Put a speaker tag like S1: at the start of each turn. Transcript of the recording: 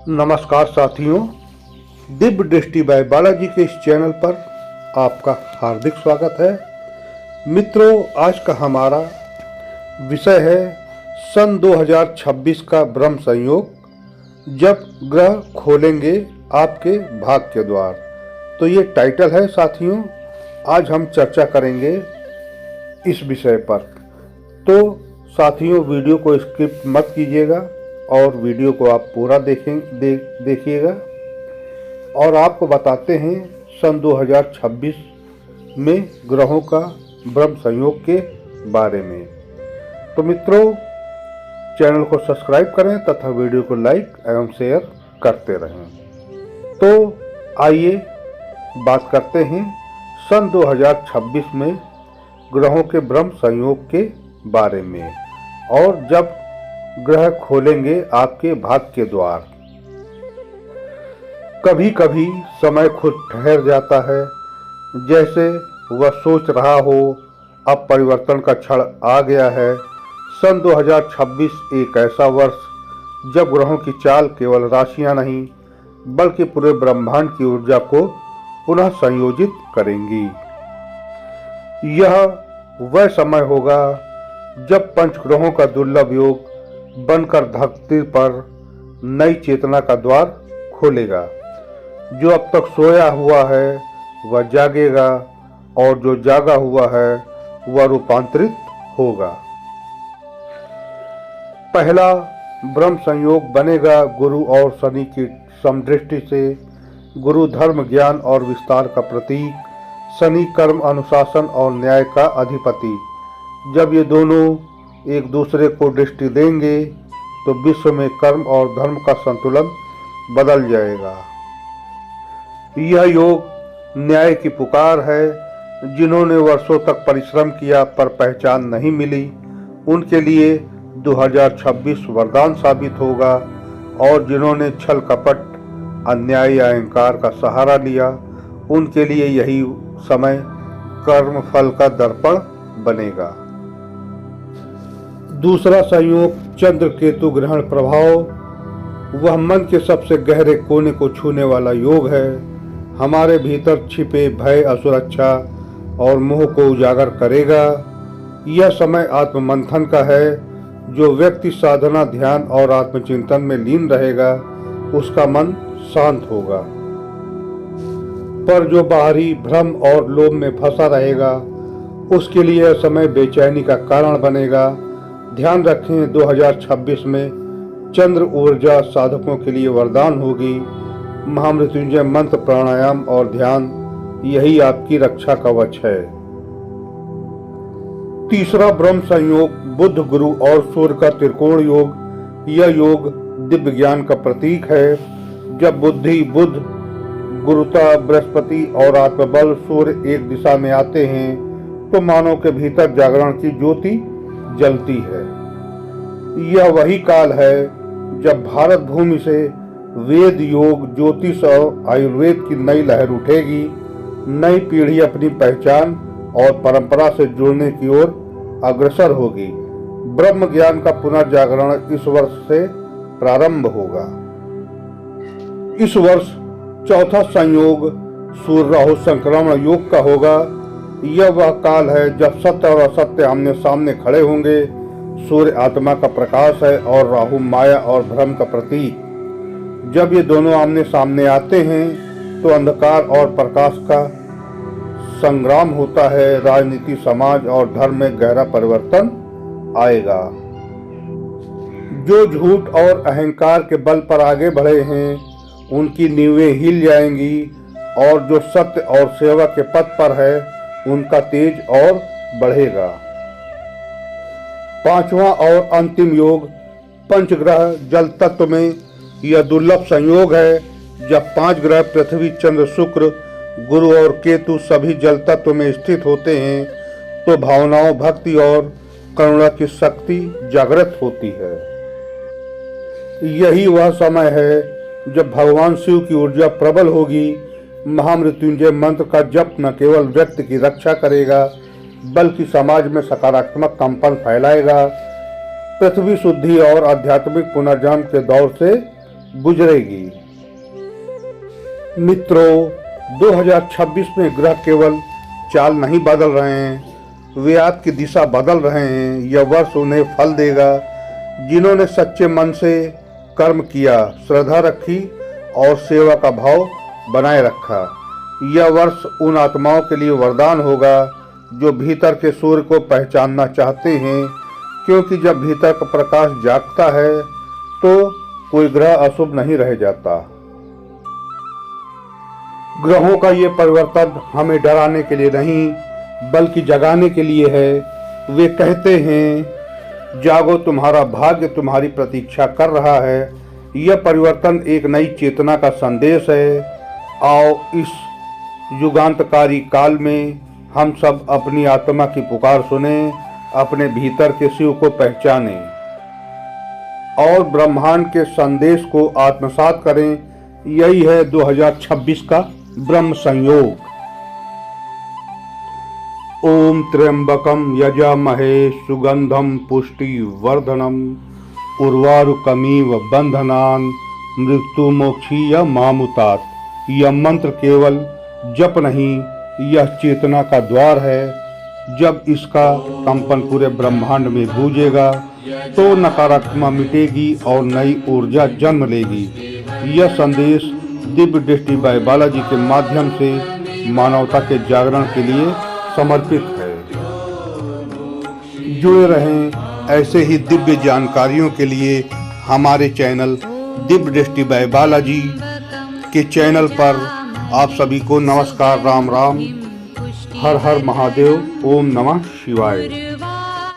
S1: नमस्कार साथियों, दिव्य दृष्टि बाय बालाजी के इस चैनल पर आपका हार्दिक स्वागत है। मित्रों, आज का हमारा विषय है सन 2026 का ब्रह्म संयोग, जब ग्रह खोलेंगे आपके भाग्य के द्वार। तो ये टाइटल है साथियों। आज हम चर्चा करेंगे इस विषय पर। तो साथियों, वीडियो को स्किप मत कीजिएगा और वीडियो को आप पूरा देखिएगा। और आपको बताते हैं सन 2026 में ग्रहों का ब्रह्म संयोग के बारे में। तो मित्रों, चैनल को सब्सक्राइब करें तथा वीडियो को लाइक एवं शेयर करते रहें। तो आइए बात करते हैं सन 2026 में ग्रहों के ब्रह्म संयोग के बारे में और जब ग्रह खोलेंगे आपके भाग्य के द्वार। कभी कभी समय खुद ठहर जाता है, जैसे वह सोच रहा हो अब परिवर्तन का क्षण आ गया है। सन 2026 एक ऐसा वर्ष जब ग्रहों की चाल केवल राशियां नहीं बल्कि पूरे ब्रह्मांड की ऊर्जा को पुनः संयोजित करेंगी। यह वह समय होगा जब पंचग्रहों का दुर्लभ योग बनकर धरती पर नई चेतना का द्वार खोलेगा। जो अब तक सोया हुआ है वह जागेगा और जो जागा हुआ है वह रूपांतरित होगा। पहला ब्रह्म संयोग बनेगा गुरु और शनि की समदृष्टि से। गुरु धर्म, ज्ञान और विस्तार का प्रतीक, शनि कर्म, अनुशासन और न्याय का अधिपति। जब ये दोनों एक दूसरे को दृष्टि देंगे तो विश्व में कर्म और धर्म का संतुलन बदल जाएगा। यह योग न्याय की पुकार है। जिन्होंने वर्षों तक परिश्रम किया पर पहचान नहीं मिली, उनके लिए 2026 वरदान साबित होगा। और जिन्होंने छल कपट, अन्याय या अहंकार का सहारा लिया, उनके लिए यही समय कर्म फल का दर्पण बनेगा। दूसरा संयोग चंद्र केतु ग्रहण प्रभाव। वह मन के सबसे गहरे कोने को छूने वाला योग है। हमारे भीतर छिपे भय, असुरक्षा और मोह को उजागर करेगा। यह समय आत्ममंथन का है। जो व्यक्ति साधना, ध्यान और आत्मचिंतन में लीन रहेगा उसका मन शांत होगा। पर जो बाहरी भ्रम और लोभ में फंसा रहेगा उसके लिए यह समय बेचैनी का कारण बनेगा। ध्यान रखें, 2026 में चंद्र ऊर्जा साधकों के लिए वरदान होगी। महामृत्युंजय मंत्र, प्राणायाम और ध्यान, यही आपकी रक्षा कवच है। तीसरा ब्रह्म संयोग बुध, गुरु और सूर्य का त्रिकोण योग। यह योग दिव्य ज्ञान का प्रतीक है। जब बुद्धि, बुध, गुरुता, बृहस्पति और आत्मबल सूर्य एक दिशा में आते हैं तो मानव के भीतर जागरण की ज्योति जलती है। यह वही काल है जब भारत भूमि से वेद, योग, ज्योतिष और आयुर्वेद की नई लहर उठेगी। नई पीढ़ी अपनी पहचान और परंपरा से जुड़ने की ओर अग्रसर होगी। ब्रह्म ज्ञान का पुनर्जागरण इस वर्ष से प्रारंभ होगा। इस वर्ष चौथा संयोग सूर्य राहु संक्रमण योग का होगा। यह वह काल है जब सत्य और असत्य आमने सामने खड़े होंगे। सूर्य आत्मा का प्रकाश है और राहु माया और भ्रम का प्रतीक। जब ये दोनों आमने सामने आते हैं तो अंधकार और प्रकाश का संग्राम होता है। राजनीति, समाज और धर्म में गहरा परिवर्तन आएगा। जो झूठ और अहंकार के बल पर आगे बढ़े हैं उनकी नींवें हिल जाएंगी और जो सत्य और सेवा के पथ पर है उनका तेज और बढ़ेगा। पांचवा और अंतिम योग पंचग्रह जल तत्व में। यह दुर्लभ संयोग है जब 5 ग्रह पृथ्वी, चंद्र, शुक्र, गुरु और केतु सभी जल तत्व में स्थित होते हैं तो भावनाओं, भक्ति और करुणा की शक्ति जागृत होती है। यही वह समय है जब भगवान शिव की ऊर्जा प्रबल होगी। महामृत्युंजय मंत्र का जप न केवल व्यक्ति की रक्षा करेगा बल्कि समाज में सकारात्मक कंपन फैलाएगा। पृथ्वी शुद्धि और आध्यात्मिक पुनर्जन्म के दौर से गुजरेगी। मित्रों, 2026 में ग्रह केवल चाल नहीं बदल रहे हैं, वे आपकी दिशा बदल रहे हैं। यह वर्ष उन्हें फल देगा जिन्होंने सच्चे मन से कर्म किया, श्रद्धा रखी और सेवा का भाव बनाए रखा। यह वर्ष उन आत्माओं के लिए वरदान होगा जो भीतर के सूर्य को पहचानना चाहते हैं, क्योंकि जब भीतर का प्रकाश जागता है तो कोई ग्रह अशुभ नहीं रह जाता। ग्रहों का ये परिवर्तन हमें डराने के लिए नहीं बल्कि जगाने के लिए है। वे कहते हैं, जागो, तुम्हारा भाग्य तुम्हारी प्रतीक्षा कर रहा है। यह परिवर्तन एक नई चेतना का संदेश है। आओ इस युगांतकारी काल में हम सब अपनी आत्मा की पुकार सुने, अपने भीतर के शिव को पहचानें और ब्रह्मांड के संदेश को आत्मसात करें। यही है 2026 का ब्रह्म संयोग। ओम त्र्यंबकम यजामहे सुगंधम पुष्टिवर्धनम उर्वारुकमिव बंधनान मृत्युमोक्षीय मामुतात। यह मंत्र केवल जप नहीं, यह चेतना का द्वार है। जब इसका कंपन पूरे ब्रह्मांड में गूंजेगा तो नकारात्मकता मिटेगी और नई ऊर्जा जन्म लेगी। यह संदेश दिव्य दृष्टि बाय बालाजी के माध्यम से मानवता के जागरण के लिए समर्पित है। जुड़े रहें ऐसे ही दिव्य जानकारियों के लिए हमारे चैनल दिव्य दृष्टि बाय बालाजी के चैनल पर। आप सभी को नमस्कार, राम राम, हर हर महादेव, ओम नमः शिवाय।